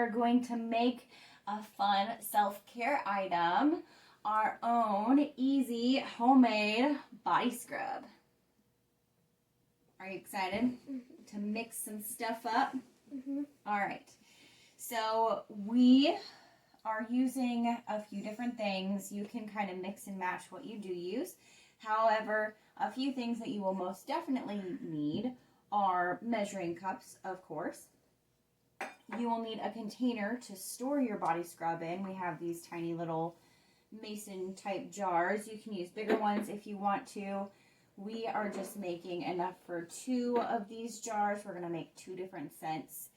are going to make a fun self-care item, our own easy homemade body scrub. Are you excited to mix some stuff up? All right. So we are using a few different things. You can kind of mix and match what you do use. However, a few things that you will most definitely need are measuring cups, of course. You will need a container to store your body scrub in. We have these tiny little mason type jars. You can use bigger ones if you want to. We are just making enough for 2 of these jars. We're going to make 2 different scents.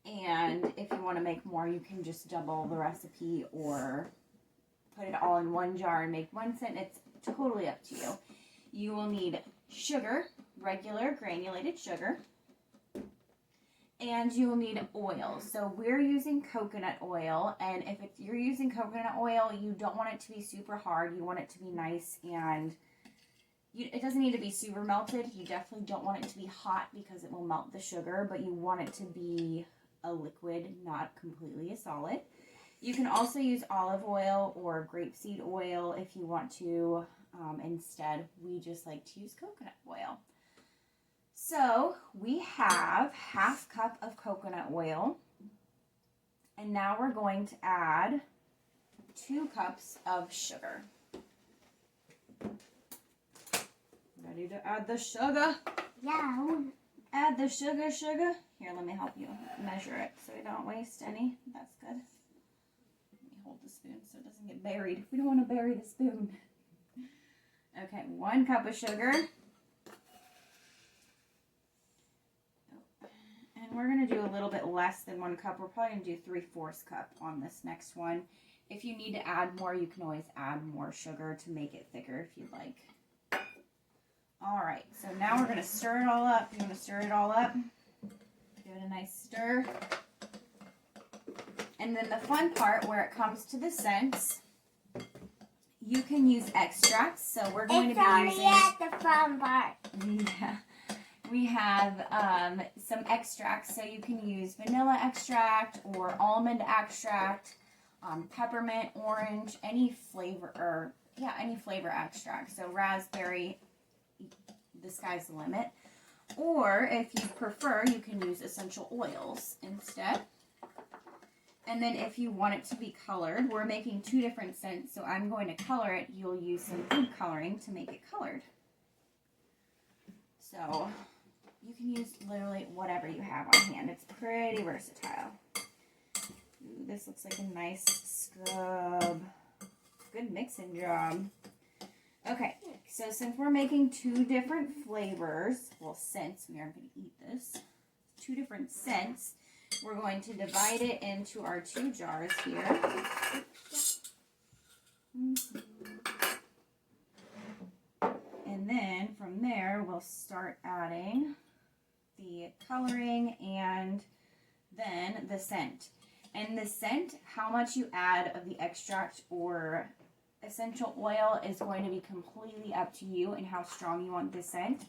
And if you want to make more, you can just double the recipe or put it all in one jar and make 1 scent. It's totally up to you. You will need sugar, regular granulated sugar. And you will need oil. So we're using coconut oil, and if you're using coconut oil, you don't want it to be super hard. You want it to be nice, and it doesn't need to be super melted. You definitely don't want it to be hot because it will melt the sugar, but you want it to be a liquid, not completely a solid. You can also use olive oil or grapeseed oil if you want to. Instead, we just like to use coconut oil. So we have 1/2 cup of coconut oil, and now we're going to add 2 cups of sugar. Ready to add the sugar? Yeah. Add the sugar. Here, let me help you measure it so we don't waste any. That's good. Let me hold the spoon so it doesn't get buried. We don't want to bury the spoon. Okay, 1 cup of sugar. And we're going to do a little bit less than 1 cup. We're probably going to do 3/4 cup on this next one. If you need to add more, you can always add more sugar to make it thicker if you'd like. All right, so now we're going to stir it all up. You want to stir it all up? Give it a nice stir. And then the fun part where it comes to the scents, you can use extracts. So we're going to be using... It's only at the fun part. Yeah. We have some extracts, so you can use vanilla extract or almond extract, peppermint, orange, any flavor, any flavor extract. So raspberry, the sky's the limit. Or if you prefer, you can use essential oils instead. And then if you want it to be colored, we're making 2 different scents, so I'm going to color it. You'll use some food coloring to make it colored. So you can use literally whatever you have on hand. It's pretty versatile. Ooh, this looks like a nice scrub. Good mixing job. Okay, so since we're making 2 different flavors, well, scents, we aren't going to eat this. 2 different scents. We're going to divide it into our 2 jars here. And then from there, we'll start adding the coloring and then the scent. And the scent, how much you add of the extract or essential oil is going to be completely up to you and how strong you want the scent.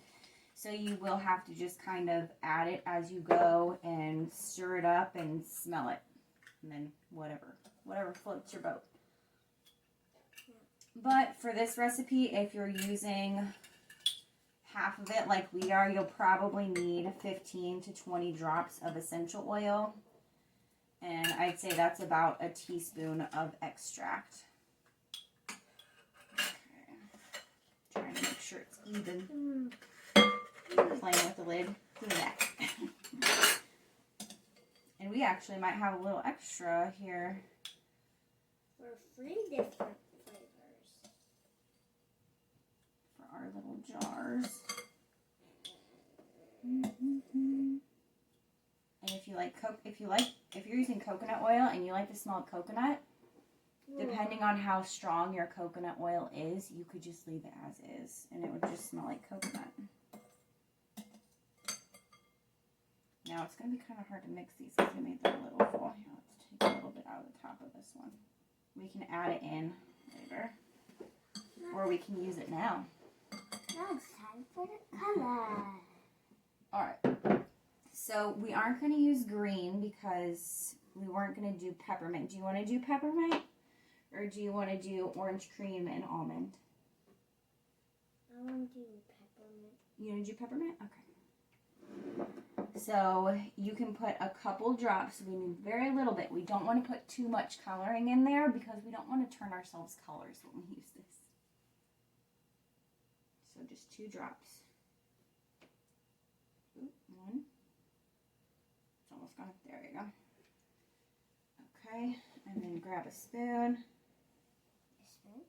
So you will have to just kind of add it as you go and stir it up and smell it. And then whatever floats your boat. But for this recipe, if you're using half of it like we are, you'll probably need 15 to 20 drops of essential oil. And I'd say that's about a teaspoon of extract. Okay. Trying to make sure it's even. Playing with the lid. Look at that. And we actually might have a little extra here. For 3 different flavors. For our little jars. And if you're using coconut oil and you like the smell of coconut, depending on how strong your coconut oil is, you could just leave it as is, and it would just smell like coconut. Now it's going to be kind of hard to mix these because I made them a little full. Here, let's take a little bit out of the top of this one. We can add it in later, or we can use it now. Now it's time for the color. All right. So we aren't going to use green because we weren't going to do peppermint. Do you want to do peppermint? Or do you want to do orange cream and almond? I want to do peppermint. You want to do peppermint? Okay. So you can put a couple drops. We need very little bit. We don't want to put too much coloring in there because we don't want to turn ourselves colors when we use this. So just 2 drops. Ooh, 1. It's almost gone. There you go. Okay, and then grab a spoon. A spoon?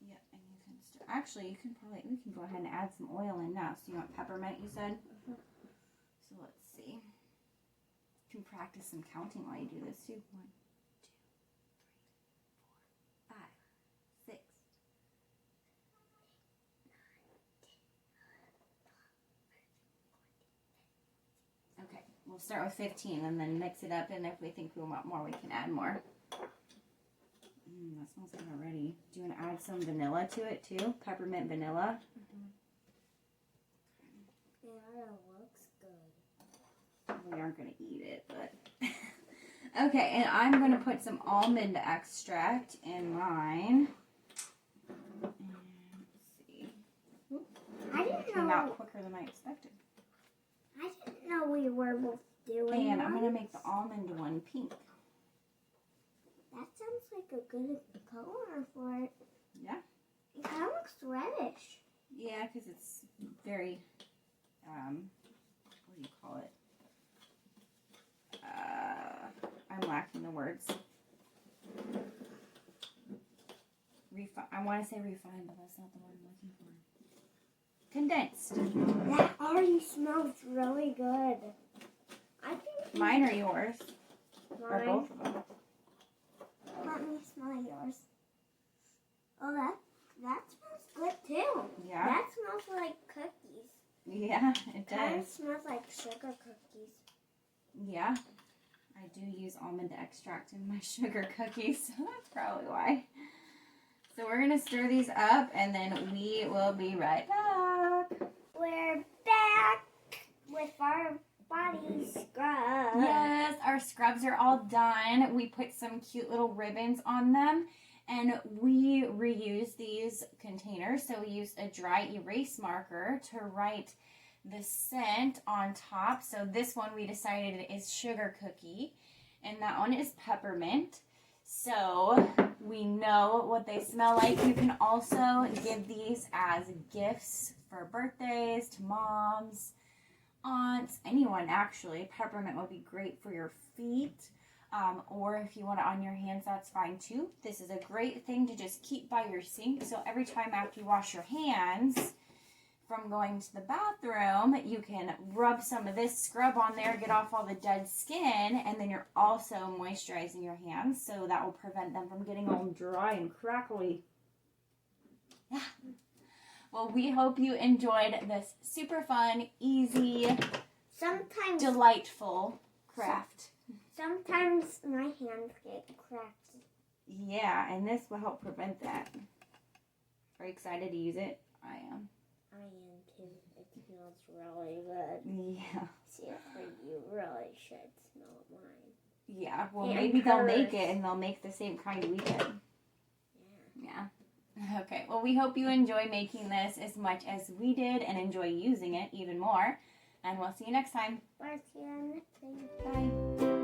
Yeah, and you can stir. Actually, we can go ahead and add some oil in now. So you want peppermint, you said? Mm-hmm. So let's see. You can practice some counting while you do this too. 1, 2, 3, 4, 5, 6. Okay, we'll start with 15 and then mix it up, and if we think we want more, we can add more. That smells good already. Do you want to add some vanilla to it too? Peppermint vanilla? Yeah, it looks good. We aren't going to eat it, but... Okay, and I'm going to put some almond extract in mine. And let's see. I didn't Came know. out quicker than I expected. I didn't know we were both doing And I'm going to those. make the almond one pink. That sounds like a good color for it. Yeah? It kind of looks reddish. Yeah, because it's very, what do you call it? I'm lacking the words. I want to say refined, but that's not the word I'm looking for. Condensed. That already smells really good. I think Mine or yours? Or mine. both of them? Let me smell yours. Oh, that smells good too. Yeah? That smells like cookies. Yeah, it Kind of does. smells like sugar cookies. Yeah. I do use almond extract in my sugar cookies, so that's probably why. So we're going to stir these up, and then we will be right back. We're back with our body scrub. Yes, our scrubs are all done. We put some cute little ribbons on them, and we reuse these containers. So we used a dry erase marker to write the scent on top. So this one we decided is sugar cookie, and that one is peppermint. So we know what they smell like. You can also give these as gifts for birthdays, to moms, aunts, anyone actually. Peppermint would be great for your feet, or if you want it on your hands, that's fine too. This is a great thing to just keep by your sink, so every time after you wash your hands from going to the bathroom, you can rub some of this scrub on there, get off all the dead skin, and then you're also moisturizing your hands, so that will prevent them from getting all dry and crackly. Yeah. Well, we hope you enjoyed this super fun, easy, Sometimes delightful craft. Sometimes my hands get cracked. Yeah, and this will help prevent that. Are you excited to use it? I am. I am too. It smells really good. Yeah. Seriously, you really should smell mine. Yeah, well, And maybe they'll make hers. it and they'll make the same kind we did. Yeah. Yeah. Okay, well, we hope you enjoy making this as much as we did and enjoy using it even more. And we'll see you next time. Bye, see you next time. Bye.